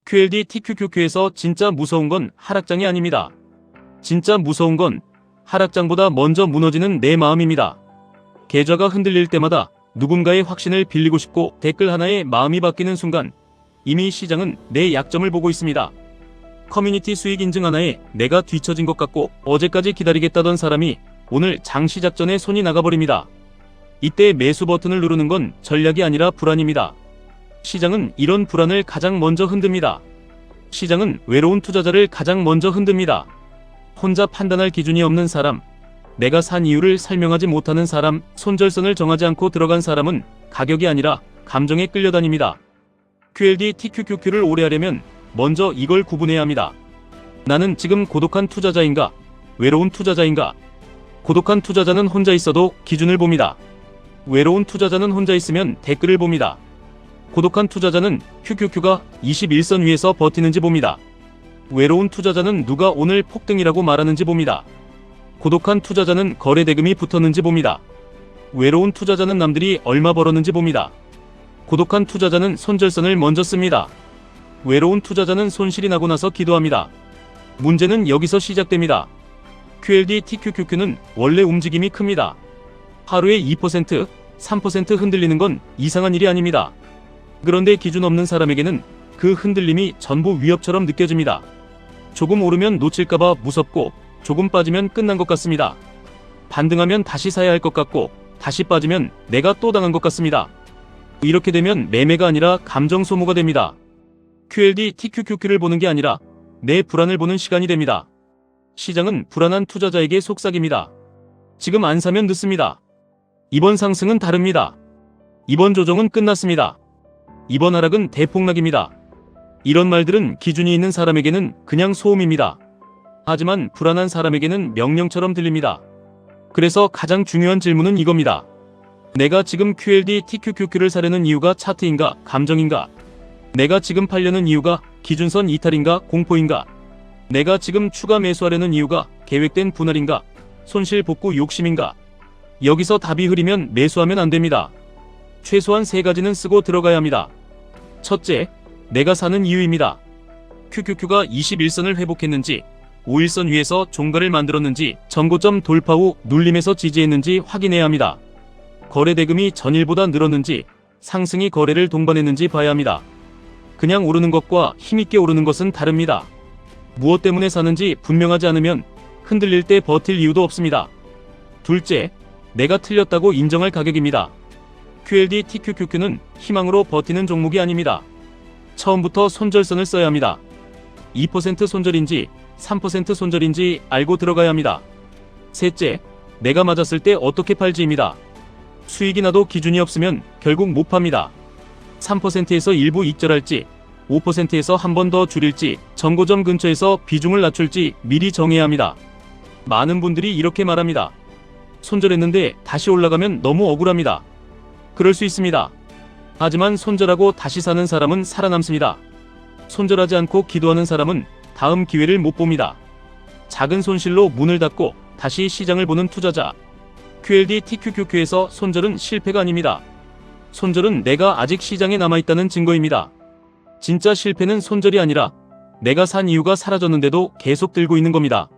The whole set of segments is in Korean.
QLD TQQQ에서 진짜 무서운 건 하락장이 아닙니다. 진짜 무서운 건 하락장보다 먼저 무너지는 내 마음입니다. 계좌가 흔들릴 때마다 누군가의 확신을 빌리고 싶고 댓글 하나에 마음이 바뀌는 순간 이미 시장은 내 약점을 보고 있습니다. 커뮤니티 수익 인증 하나에 내가 뒤처진 것 같고 어제까지 기다리겠다던 사람이 오늘 장 시작 전에 손이 나가버립니다. 이때 매수 버튼을 누르는 건 전략이 아니라 불안입니다. 시장은 이런 불안을 가장 먼저 흔듭니다. 시장은 외로운 투자자를 가장 먼저 흔듭니다. 혼자 판단할 기준이 없는 사람, 내가 산 이유를 설명하지 못하는 사람, 손절선을 정하지 않고 들어간 사람은 가격이 아니라 감정에 끌려다닙니다. QLD TQQQ를 오래 하려면 먼저 이걸 구분해야 합니다. 나는 지금 고독한 투자자인가? 외로운 투자자인가? 고독한 투자자는 혼자 있어도 기준을 봅니다. 외로운 투자자는 혼자 있으면 댓글을 봅니다. 고독한 투자자는 QQQ가 21선 위에서 버티는지 봅니다. 외로운 투자자는 누가 오늘 폭등이라고 말하는지 봅니다. 고독한 투자자는 거래 대금이 붙었는지 봅니다. 외로운 투자자는 남들이 얼마 벌었는지 봅니다. 고독한 투자자는 손절선을 먼저 씁니다. 외로운 투자자는 손실이 나고 나서 기도합니다. 문제는 여기서 시작됩니다. QLD TQQQ는 원래 움직임이 큽니다. 하루에 2%, 3% 흔들리는 건 이상한 일이 아닙니다. 그런데 기준 없는 사람에게는 그 흔들림이 전부 위협처럼 느껴집니다. 조금 오르면 놓칠까봐 무섭고 조금 빠지면 끝난 것 같습니다. 반등하면 다시 사야 할 것 같고 다시 빠지면 내가 또 당한 것 같습니다. 이렇게 되면 매매가 아니라 감정 소모가 됩니다. QLD TQQQ를 보는 게 아니라 내 불안을 보는 시간이 됩니다. 시장은 불안한 투자자에게 속삭입니다. 지금 안 사면 늦습니다. 이번 상승은 다릅니다. 이번 조정은 끝났습니다. 이번 하락은 대폭락입니다. 이런 말들은 기준이 있는 사람에게는 그냥 소음입니다. 하지만 불안한 사람에게는 명령처럼 들립니다. 그래서 가장 중요한 질문은 이겁니다. 내가 지금 QLD TQQQ를 사려는 이유가 차트인가, 감정인가? 내가 지금 팔려는 이유가 기준선 이탈인가, 공포인가? 내가 지금 추가 매수하려는 이유가 계획된 분할인가, 손실 복구 욕심인가? 여기서 답이 흐리면 매수하면 안 됩니다. 최소한 3가지는 쓰고 들어가야 합니다. 첫째, 내가 사는 이유입니다. QQQ가 21선을 회복했는지, 5일선 위에서 종가를 만들었는지, 전고점 돌파 후 눌림에서 지지했는지 확인해야 합니다. 거래 대금이 전일보다 늘었는지, 상승이 거래를 동반했는지 봐야 합니다. 그냥 오르는 것과 힘있게 오르는 것은 다릅니다. 무엇 때문에 사는지 분명하지 않으면 흔들릴 때 버틸 이유도 없습니다. 둘째, 내가 틀렸다고 인정할 가격입니다. QLD TQQQ는 희망으로 버티는 종목이 아닙니다. 처음부터 손절선을 써야 합니다. 2% 손절인지 3% 손절인지 알고 들어가야 합니다. 셋째, 내가 맞았을 때 어떻게 팔지입니다. 수익이 나도 기준이 없으면 결국 못 팝니다. 3%에서 일부 익절할지 5%에서 한 번 더 줄일지 전고점 근처에서 비중을 낮출지 미리 정해야 합니다. 많은 분들이 이렇게 말합니다. 손절했는데 다시 올라가면 너무 억울합니다. 그럴 수 있습니다. 하지만 손절하고 다시 사는 사람은 살아남습니다. 손절하지 않고 기도하는 사람은 다음 기회를 못 봅니다. 작은 손실로 문을 닫고 다시 시장을 보는 투자자. QLD TQQQ에서 손절은 실패가 아닙니다. 손절은 내가 아직 시장에 남아있다는 증거입니다. 진짜 실패는 손절이 아니라 내가 산 이유가 사라졌는데도 계속 들고 있는 겁니다.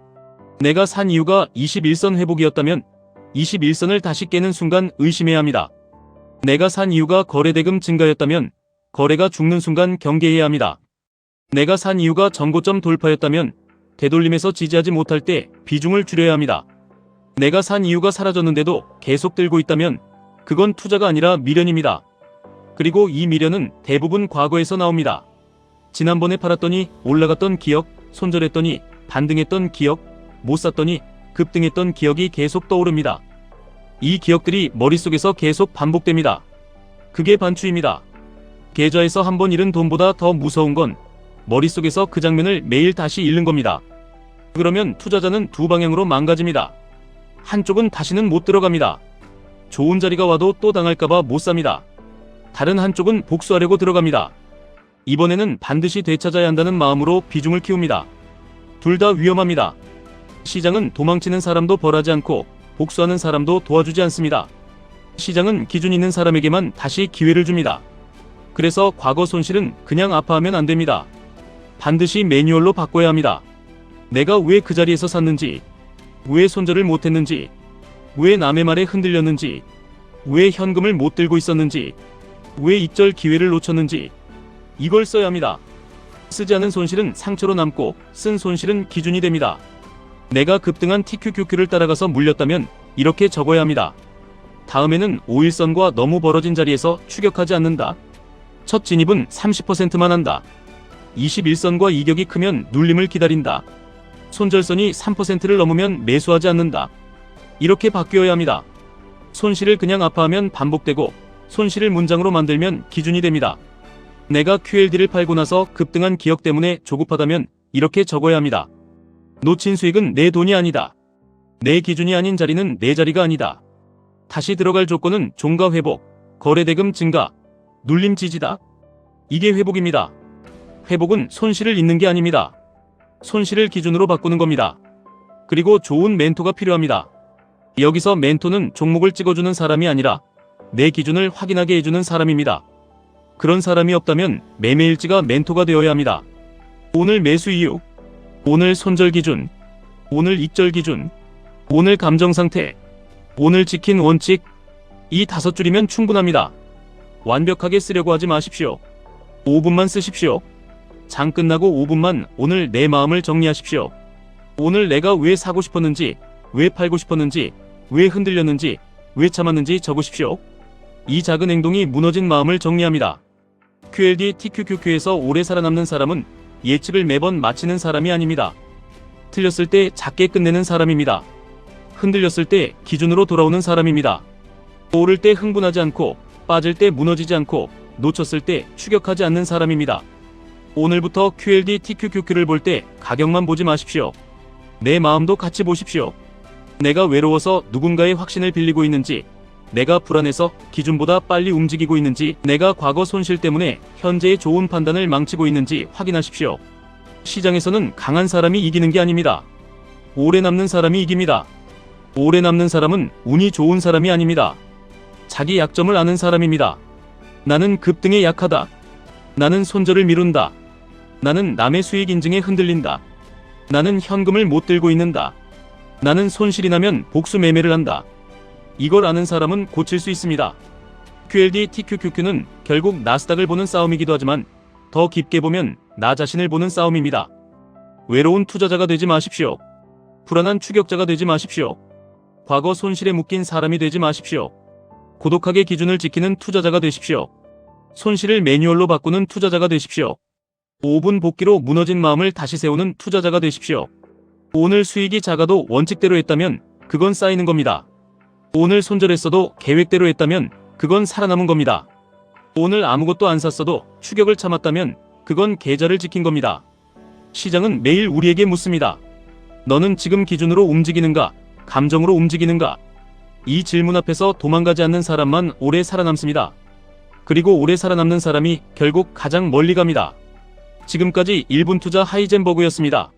내가 산 이유가 21선 회복이었다면 21선을 다시 깨는 순간 의심해야 합니다. 내가 산 이유가 거래대금 증가였다면 거래가 죽는 순간 경계해야 합니다. 내가 산 이유가 전고점 돌파였다면 되돌림에서 지지하지 못할 때 비중을 줄여야 합니다. 내가 산 이유가 사라졌는데도 계속 들고 있다면 그건 투자가 아니라 미련입니다. 그리고 이 미련은 대부분 과거에서 나옵니다. 지난번에 팔았더니 올라갔던 기억, 손절했더니 반등했던 기억, 못 샀더니 급등했던 기억이 계속 떠오릅니다. 이 기억들이 머릿속에서 계속 반복됩니다. 그게 반추입니다. 계좌에서 한 번 잃은 돈보다 더 무서운 건 머릿속에서 그 장면을 매일 다시 잃는 겁니다. 그러면 투자자는 두 방향으로 망가집니다. 한쪽은 다시는 못 들어갑니다. 좋은 자리가 와도 또 당할까봐 못 삽니다. 다른 한쪽은 복수하려고 들어갑니다. 이번에는 반드시 되찾아야 한다는 마음으로 비중을 키웁니다. 둘 다 위험합니다. 시장은 도망치는 사람도 벌하지 않고 복수하는 사람도 도와주지 않습니다. 시장은 기준 있는 사람에게만 다시 기회를 줍니다. 그래서 과거 손실은 그냥 아파하면 안 됩니다. 반드시 매뉴얼로 바꿔야 합니다. 내가 왜 그 자리에서 샀는지, 왜 손절을 못했는지, 왜 남의 말에 흔들렸는지, 왜 현금을 못 들고 있었는지, 왜 입절 기회를 놓쳤는지 이걸 써야 합니다. 쓰지 않은 손실은 상처로 남고 쓴 손실은 기준이 됩니다. 내가 급등한 TQQQ를 따라가서 물렸다면 이렇게 적어야 합니다. 다음에는 5일선과 너무 벌어진 자리에서 추격하지 않는다. 첫 진입은 30%만 한다. 21선과 이격이 크면 눌림을 기다린다. 손절선이 3%를 넘으면 매수하지 않는다. 이렇게 바뀌어야 합니다. 손실을 그냥 아파하면 반복되고 손실을 문장으로 만들면 기준이 됩니다. 내가 QLD를 팔고 나서 급등한 기억 때문에 조급하다면 이렇게 적어야 합니다. 놓친 수익은 내 돈이 아니다. 내 기준이 아닌 자리는 내 자리가 아니다. 다시 들어갈 조건은 종가 회복, 거래대금 증가, 눌림 지지다. 이게 회복입니다. 회복은 손실을 잇는 게 아닙니다. 손실을 기준으로 바꾸는 겁니다. 그리고 좋은 멘토가 필요합니다. 여기서 멘토는 종목을 찍어주는 사람이 아니라 내 기준을 확인하게 해주는 사람입니다. 그런 사람이 없다면 매매일지가 멘토가 되어야 합니다. 오늘 매수 이유, 오늘 손절 기준, 오늘 입절 기준, 오늘 감정 상태, 오늘 지킨 원칙, 이 5줄이면 충분합니다. 완벽하게 쓰려고 하지 마십시오. 5분만 쓰십시오. 장 끝나고 5분만 오늘 내 마음을 정리하십시오. 오늘 내가 왜 사고 싶었는지, 왜 팔고 싶었는지, 왜 흔들렸는지, 왜 참았는지 적으십시오. 이 작은 행동이 무너진 마음을 정리합니다. QLD TQQQ에서 오래 살아남는 사람은 예측을 매번 마치는 사람이 아닙니다. 틀렸을 때 작게 끝내는 사람입니다. 흔들렸을 때 기준으로 돌아오는 사람입니다. 오를 때 흥분하지 않고, 빠질 때 무너지지 않고, 놓쳤을 때 추격하지 않는 사람입니다. 오늘부터 QLD TQQQ를 볼 때 가격만 보지 마십시오. 내 마음도 같이 보십시오. 내가 외로워서 누군가의 확신을 빌리고 있는지, 내가 불안해서 기준보다 빨리 움직이고 있는지, 내가 과거 손실 때문에 현재의 좋은 판단을 망치고 있는지 확인하십시오. 시장에서는 강한 사람이 이기는 게 아닙니다. 오래 남는 사람이 이깁니다. 오래 남는 사람은 운이 좋은 사람이 아닙니다. 자기 약점을 아는 사람입니다. 나는 급등에 약하다. 나는 손절을 미룬다. 나는 남의 수익 인증에 흔들린다. 나는 현금을 못 들고 있는다. 나는 손실이 나면 복수 매매를 한다. 이걸 아는 사람은 고칠 수 있습니다. QLD TQQQ는 결국 나스닥을 보는 싸움이기도 하지만 더 깊게 보면 나 자신을 보는 싸움입니다. 외로운 투자자가 되지 마십시오. 불안한 추격자가 되지 마십시오. 과거 손실에 묶인 사람이 되지 마십시오. 고독하게 기준을 지키는 투자자가 되십시오. 손실을 매뉴얼로 바꾸는 투자자가 되십시오. 5분 복귀로 무너진 마음을 다시 세우는 투자자가 되십시오. 오늘 수익이 작아도 원칙대로 했다면 그건 쌓이는 겁니다. 오늘 손절했어도 계획대로 했다면 그건 살아남은 겁니다. 오늘 아무것도 안 샀어도 추격을 참았다면 그건 계좌를 지킨 겁니다. 시장은 매일 우리에게 묻습니다. 너는 지금 기준으로 움직이는가? 감정으로 움직이는가? 이 질문 앞에서 도망가지 않는 사람만 오래 살아남습니다. 그리고 오래 살아남는 사람이 결국 가장 멀리 갑니다. 지금까지 1분 투자 하이젠버그였습니다.